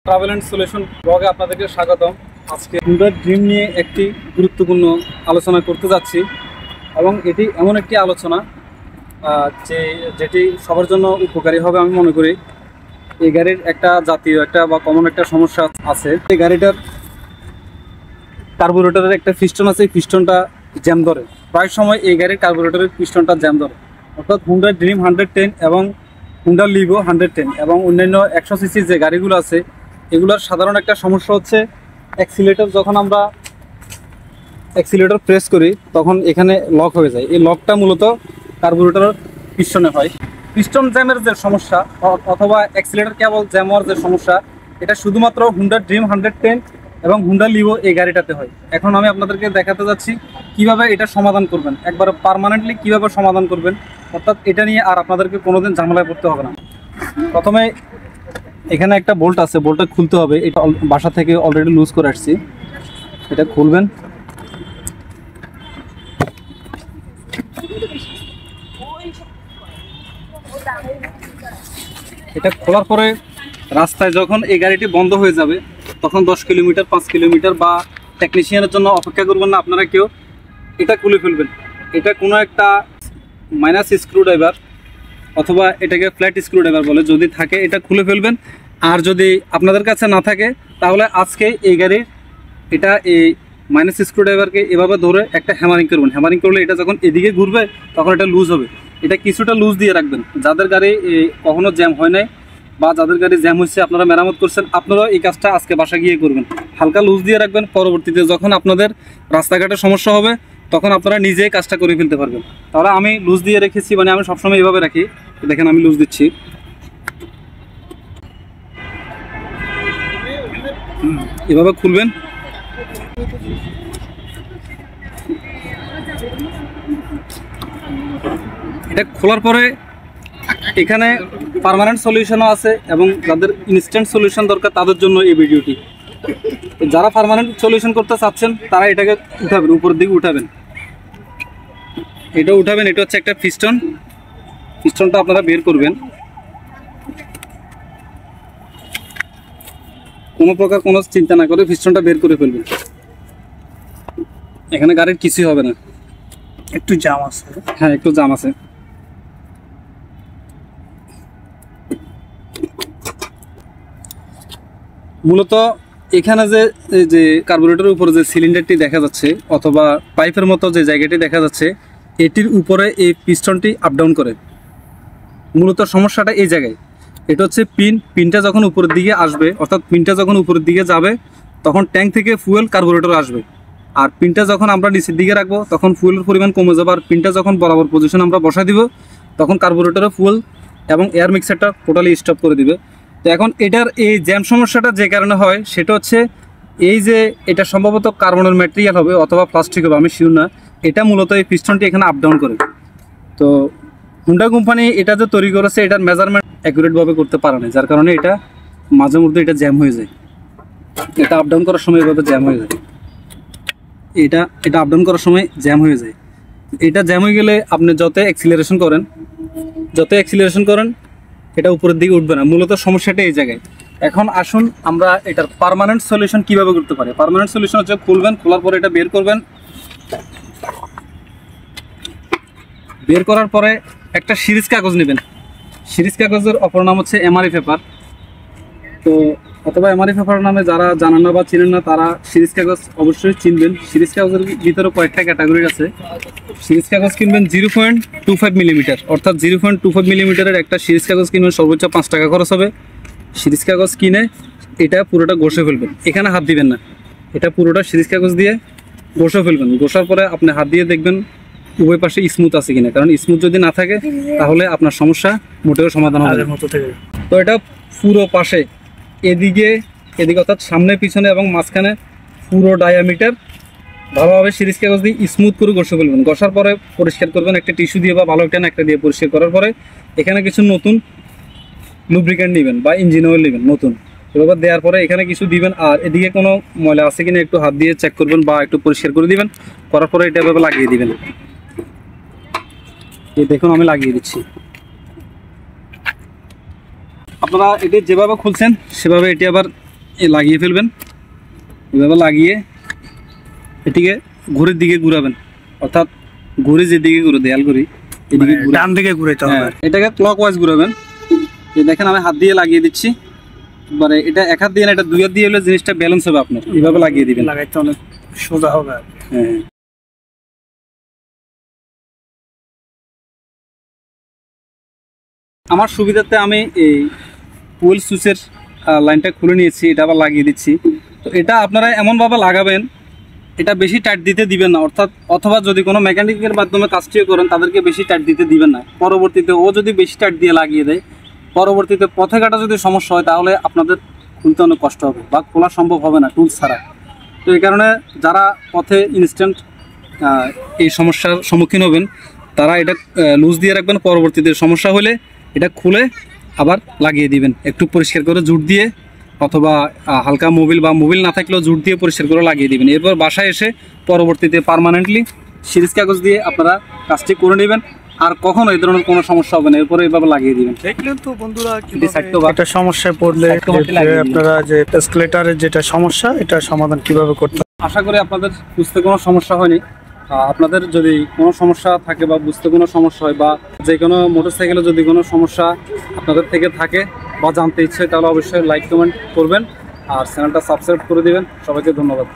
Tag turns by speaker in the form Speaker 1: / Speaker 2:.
Speaker 1: Travel and solution ব্লগে আপনাদেরকে স্বাগতম। আজকে হুন্ডা ড্রিম নিয়ে একটি গুরুত্বপূর্ণ আলোচনা করতে যাচ্ছি এবং এটি এমন একটি আলোচনা যেটি সবার জন্য উপকারী হবে আমি মনে করি। এই গাড়ির একটা জাতীয় বা কমন একটা সমস্যা আছে। এই গাড়িটার কার্বোরেটরের একটা পিস্টন আছে, এই পিস্টনটা জ্যাম ধরে। প্রায় সময় এই গাড়ির কার্বোরেটরের পিস্টনটা জ্যাম ধরে, অর্থাৎ হুন্ডা ড্রিম 110 এবং হুন্ডা লিভো 110 এবং অন্যান্য 100 সিসি যে গাড়িগুলো আছে এগুলোর সাধারণ একটা সমস্যা হচ্ছে যখন আমরা অ্যাক্সিলারেটর প্রেস করি তখন এখানে লক হয়ে যায়। এই লকটা মূলত কার্বোরেটরের পিস্টনে হয়। পিস্টন জ্যামের যে সমস্যা অথবা অ্যাক্সিলারেটর কেবল জ্যাম হওয়ার যে সমস্যা, এটা শুধুমাত্র হুন্ডা ড্রিম 110 এবং হুন্ডা লিভো এই গাড়িটাতে হয়। এখন আমি আপনাদেরকে দেখাতে যাচ্ছি কিভাবে এটা সমাধান করবেন, একবার পার্মানেন্টলি কিভাবে সমাধান করবেন, অর্থাৎ এটা নিয়ে আর আপনাদেরকে কোনোদিন ঝামেলায় পড়তে হবে না। প্রথমে এখানে একটা বোল্ট আছে, বোল্টটা খুলতে হবে। এটা বাসা থেকে অলরেডি লুজ করে আসছি, এটা খুলবেন। এটা খোলার পরে রাস্তায় যখন এই গাড়িটি বন্ধ হয়ে যাবে তখন 10 কিলোমিটার 5 কিলোমিটার বা টেকনিশিয়ানের জন্য অপেক্ষা করবেন না আপনারা কেউ, এটা খুলে ফেলবেন। এটা কোনো একটা মাইনাস স্ক্রুড্রাইভার অথবা এটাকে ফ্ল্যাট স্ক্রুড্রাইভার বলে, যদি থাকে এটা খুলে ফেলবেন। আর যদি আপনাদের কাছে না থাকে তাহলে আজকে এই গাড়ির এই মাইনাস স্ক্রুড্রাইভারকে এভাবে ধরে একটা হ্যামারিং করবেন। হ্যামারিং করলে এটা যখন এদিকে ঘুরবে তখন এটা লুজ হবে। এটা কিছুটা লুজ দিয়ে রাখবেন। যাদের গাড়ি কখনো জ্যাম হয় নাই বা যাদের গাড়ি জ্যাম হচ্ছে আপনারা মেরামত করছেন, আপনারা এই কাজটা আজকে বাসা গিয়ে করবেন। হালকা লুজ দিয়ে রাখবেন, পরবর্তীতে যখন আপনাদের রাস্তাঘাটে সমস্যা হবে তখন আপনারা নিজেই কাজটা করে ফেলতে পারবেন। তাহলে আমি লুজ দিয়ে রেখেছি, মানে আমি সবসময় এইভাবে রাখি। দেখেন আমি লুজ দিচ্ছি। এভাবে খুলবেন। এটা খোলার পরে এখানে পার্মানেন্ট সলিউশনও আছে এবং যাদের ইনস্ট্যান্ট সলিউশন দরকার তাদের জন্য এই ভিডিওটি। যারা পার্মানেন্ট সলিউশন করতে চাচ্ছেন তারা এটাকে উঠাবেন, উপরের দিকে উঠাবেন। এটা উঠাবেন। এটা হচ্ছে একটা পিস্টনটা আপনারা বের করবেন। কোনো প্রকার কোনো চিন্তা না করে পিস্টনটা বের করে ফেলবেন। এখানে গাড়ির কিছুই হবে না, একটু জাম আছে। হ্যাঁ, একটু জাম আছে। মূলত এখানে যে কার্বোরেটরের উপরে যে সিলিন্ডারটি দেখা যাচ্ছে অথবা পাইপের মতো যে জায়গাটি দেখা যাচ্ছে, এটির উপরে এই পিস্টনটি আপ ডাউন করে। মূলত সমস্যাটা এই জায়গায়। এটা হচ্ছে পিনটা যখন উপরের দিকে আসবে, অর্থাৎ পিনটা যখন উপরের দিকে যাবে তখন ট্যাঙ্ক থেকে ফুয়েল কার্বোরেটর আসবে। আর পিনটা যখন আমরা নিচের দিকে রাখবো তখন ফুয়েলের পরিমাণ কমে যাবে। আর পিনটা যখন বরাবর পজিশন আমরা বসাই দিব তখন কার্বোরেটরে ফুয়েল এবং এয়ার মিক্সারটা টোটালি স্টপ করে দিবে। তো এখন এটার এই জ্যাম সমস্যাটা যে কারণে হয় সেটা হচ্ছে এটা সম্ভবত কার্বনের ম্যাটেরিয়াল হবে অথবা প্লাস্টিক হবে, আমি শিওর না। এটা মূলত এই পিস্টনটি এখানে আপ ডাউন করে। তো হুন্ডা কোম্পানি এটা যে তৈরি করেছে এটার মেজারমেন্ট অ্যাকুরেটভাবে করতে পারে না, যার কারণে এটা মাঝে মধ্যে এটা জ্যাম হয়ে যায়। এটা আপ ডাউন করার সময় এভাবে জ্যাম হয়ে যায়। এটা আপ ডাউন করার সময় জ্যাম হয়ে যায়। এটা জ্যাম হয়ে গেলে আপনি যত অ্যাক্সিলারেশন করেন এটা উপরের দিকে উঠবে না। মূলত সমস্যাটা এই জায়গায়। এখন আসুন আমরা এটার পার্মানেন্ট সলিউশন কিভাবে করতে পারি। পার্মানেন্ট সলিউশন হচ্ছে খুলবেন, খোলার পরে এটা বের করবেন। বের করার পরে একটা সিরিজ কাগজ নেবেন। সিরিজ কাগজের অপর নাম হচ্ছে এমআরএফ পেপার। তো অথবা এমআরএফ পেপার নামে যারা জানেন না বা চিনেন না তারা সিরিজ কাগজ অবশ্যই চিনবেন। সিরিজ কাগজের ভিতরে কয়েকটা ক্যাটাগরি আছে। সিরিজ কাগজ কিনবেন 0.25 মিলিমিটার, অর্থাৎ 0.25 মিলিমিটারের একটা সিরিজ কাগজ কিনবেন। সর্বোচ্চ 5 টাকা খরচ হবে। সিরিজ কাগজ কিনে এটা পুরোটা ঘষে ফেলবেন, এখানে হাত দিবেন না। এটা পুরোটা সিরিজ কাগজ দিয়ে ঘষে ফেলবেন। ঘষার পরে আপনি হাত দিয়ে দেখবেন উভয় পাশে স্মুথ আছে কিনা, কারণ স্মুথ যদি না থাকে তাহলে আপনার সমস্যা মোটেও সমাধান হবে না। তো এটা পুরো পাশে এদিকে অর্থাৎ সামনে পিছনে এবং মাঝখানে পুরো ডায়ামিটার ভালোভাবে সিরিজ কাগজ দিয়ে স্মুথ করে ঘষে ফেলবেন। ঘষার পরে পরিষ্কার করবেন একটা টিস্যু দিয়ে বা ভালো একটা ন্যাকড়া দিয়ে। পরিষ্কার করার পরে এখানে কিছু নতুন লুব্রিকেন্ট নেবেন বা ইঞ্জিন অয়েল নেবেন নতুন। এবার দেওয়ার পরে এখানে কিছু দিবেন। আর এদিকে কোনো ময়লা আছে কিনা একটু হাত দিয়ে চেক করবেন বা একটু পরিষ্কার করে দিবেন। করার পরে এটা এভাবে লাগিয়ে দিবেন। এই দেখুন আমি লাগিয়ে দিচ্ছি। আপনারা এটি যেভাবে খুলছেন সেভাবে এটি আবার লাগিয়ে ফেলবেন। এভাবে লাগিয়ে এটিকে ঘড়ির দিকে ঘুরাবেন, অর্থাৎ ঘড়ি যেদিকে ঘুরে দেয়াল ঘড়ি এদিকে
Speaker 2: ডান দিকে ঘুরাইতে হবে।
Speaker 1: এটাকে ক্লকওয়াইজ ঘুরাবেন। এই দেখেন আমি হাত দিয়ে লাগিয়ে দিচ্ছি। এবারে এটা এক হাত দিয়ে না, এটা দুই হাত দিয়ে হলে জিনিসটা ব্যালেন্স হবে আপনার। এইভাবে লাগিয়ে দিবেন,
Speaker 2: লাগাইতে অনেক সোজা হবে।
Speaker 1: হ্যাঁ। আমার সুবিধাতে আমি এই ফুয়েল সুইচের লাইনটা খুলে নিয়েছি, এটা আবার লাগিয়ে দিচ্ছি। তো এটা আপনারা এমনভাবে লাগাবেন, এটা বেশি টাইট দিতে দিবেন না, অর্থাৎ অথবা যদি কোনো মেকানিকের মাধ্যমে কাজটিও করেন তাদেরকে বেশি টাইট দিতে দিবেন না। পরবর্তীতে ও যদি বেশি টাইট দিয়ে লাগিয়ে দেয়, পরবর্তীতে পথে ঘাটা যদি সমস্যা হয় তাহলে আপনাদের খুলতে অনেক কষ্ট হবে বা খোলা সম্ভব হবে না টুলস ছাড়া। তো এই কারণে যারা পথে ইনস্ট্যান্ট এই সমস্যার সম্মুখীন হবেন তারা এটা লুজ দিয়ে রাখবেন। পরবর্তীতে সমস্যা হলে এটা খুলে আবার লাগিয়ে দিবেন, একটু পরিষ্কার করে জুট দিয়ে, অথবা হালকা মোবিল বা মোবিল না থাকলেও জুট দিয়ে পরিষ্কার করে লাগিয়ে দিবেন। এরপর বাসায় এসে পরবর্তীতে পার্মানেন্টলি সিরিজ কাগজ দিয়ে আপনারা কাজটি করে নেবেন। আর কখনো এই ধরনের কোনো সমস্যা হবে না, এরপরে এইভাবে লাগিয়ে দিবেন।
Speaker 2: দেখলেন তো বন্ধুরা,
Speaker 1: কিভাবে
Speaker 2: একটা সমস্যায় পড়লে আপনারা যে এসকেলেটরের যেটা সমস্যা, এটা সমাধান কিভাবে করতে।
Speaker 1: আশা করি আপনাদের বুঝতে কোনো সমস্যা হয়নি। আপনাদের যদি কোনো সমস্যা থাকে বা বুঝতে কোনো সমস্যা হয়, বা যে কোনো মোটরসাইকেলে যদি কোনো সমস্যা আপনাদের থেকে থাকে বা জানতে ইচ্ছে, তাহলে অবশ্যই লাইক কমেন্ট করবেন আর চ্যানেলটা সাবস্ক্রাইব করে দিবেন। সবাইকে ধন্যবাদ।